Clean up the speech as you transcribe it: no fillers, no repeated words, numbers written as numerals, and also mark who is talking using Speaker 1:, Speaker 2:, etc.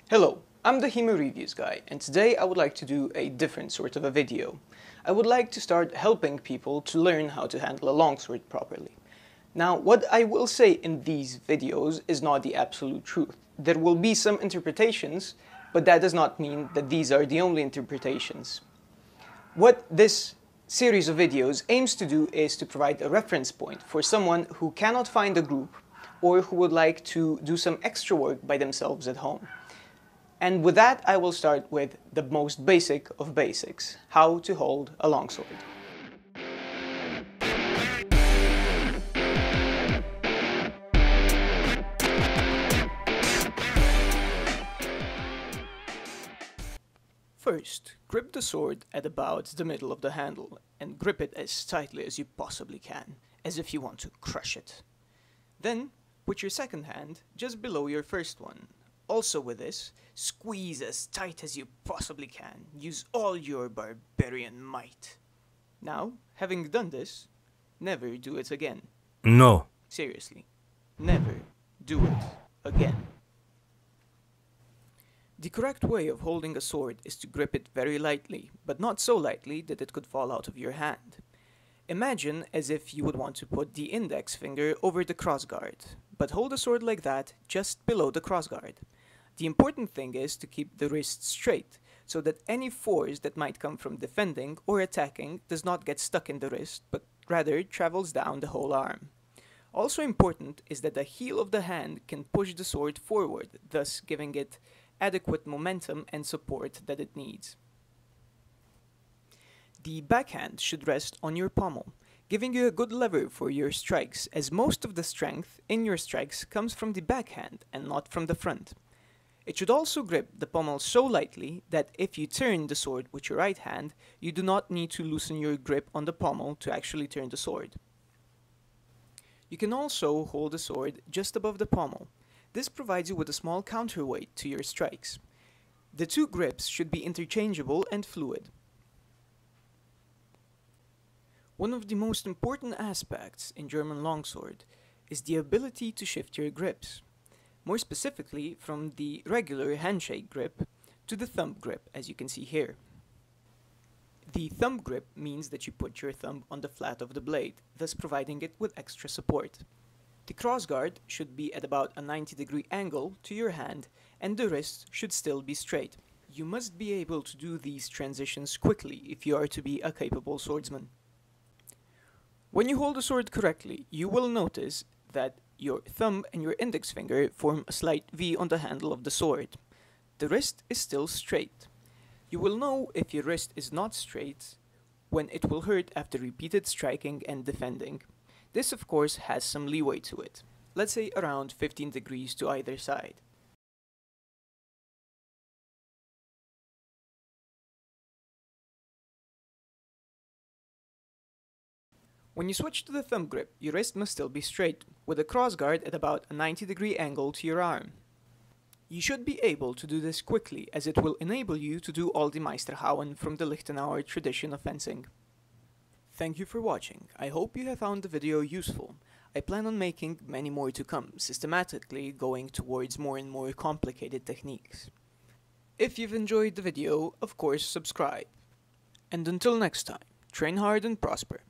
Speaker 1: Hello, I'm the HEMA Reviews guy, and today I would like to do a different sort of a video. I would like to start helping people to learn how to handle a longsword properly. Now, what I will say in these videos is not the absolute truth. There will be some interpretations, but that does not mean that these are the only interpretations. What this series of videos aims to do is to provide a reference point for someone who cannot find a group or who would like to do some extra work by themselves at home. And with that, I will start with the most basic of basics, how to hold a longsword. First, grip the sword at about the middle of the handle and grip it as tightly as you possibly can, as if you want to crush it. Then, put your second hand just below your first one. Also with this, squeeze as tight as you possibly can. Use all your barbarian might. Now, having done this, never do it again.
Speaker 2: No.
Speaker 1: Seriously, never do it again. The correct way of holding a sword is to grip it very lightly, but not so lightly that it could fall out of your hand. Imagine as if you would want to put the index finger over the crossguard, but hold the sword like that, just below the crossguard. The important thing is to keep the wrist straight, so that any force that might come from defending or attacking does not get stuck in the wrist, but rather travels down the whole arm. Also important is that the heel of the hand can push the sword forward, thus giving it adequate momentum and support that it needs. The backhand should rest on your pommel, giving you a good lever for your strikes, as most of the strength in your strikes comes from the backhand and not from the front. It should also grip the pommel so lightly that if you turn the sword with your right hand, you do not need to loosen your grip on the pommel to actually turn the sword. You can also hold the sword just above the pommel. This provides you with a small counterweight to your strikes. The two grips should be interchangeable and fluid. One of the most important aspects in German longsword is the ability to shift your grips. More specifically, from the regular handshake grip to the thumb grip, as you can see here. The thumb grip means that you put your thumb on the flat of the blade, thus providing it with extra support. The crossguard should be at about a 90-degree angle to your hand, and the wrist should still be straight. You must be able to do these transitions quickly if you are to be a capable swordsman. When you hold the sword correctly, you will notice that your thumb and your index finger form a slight V on the handle of the sword. The wrist is still straight. You will know if your wrist is not straight when it will hurt after repeated striking and defending. This of course has some leeway to it, let's say around 15 degrees to either side. When you switch to the thumb grip, your wrist must still be straight, with a crossguard at about a 90-degree angle to your arm. You should be able to do this quickly, as it will enable you to do all the Meisterhauen from the Lichtenauer tradition of fencing. Thank you for watching. I hope you have found the video useful. I plan on making many more to come, systematically going towards more and more complicated techniques. If you've enjoyed the video, of course subscribe. And until next time, train hard and prosper.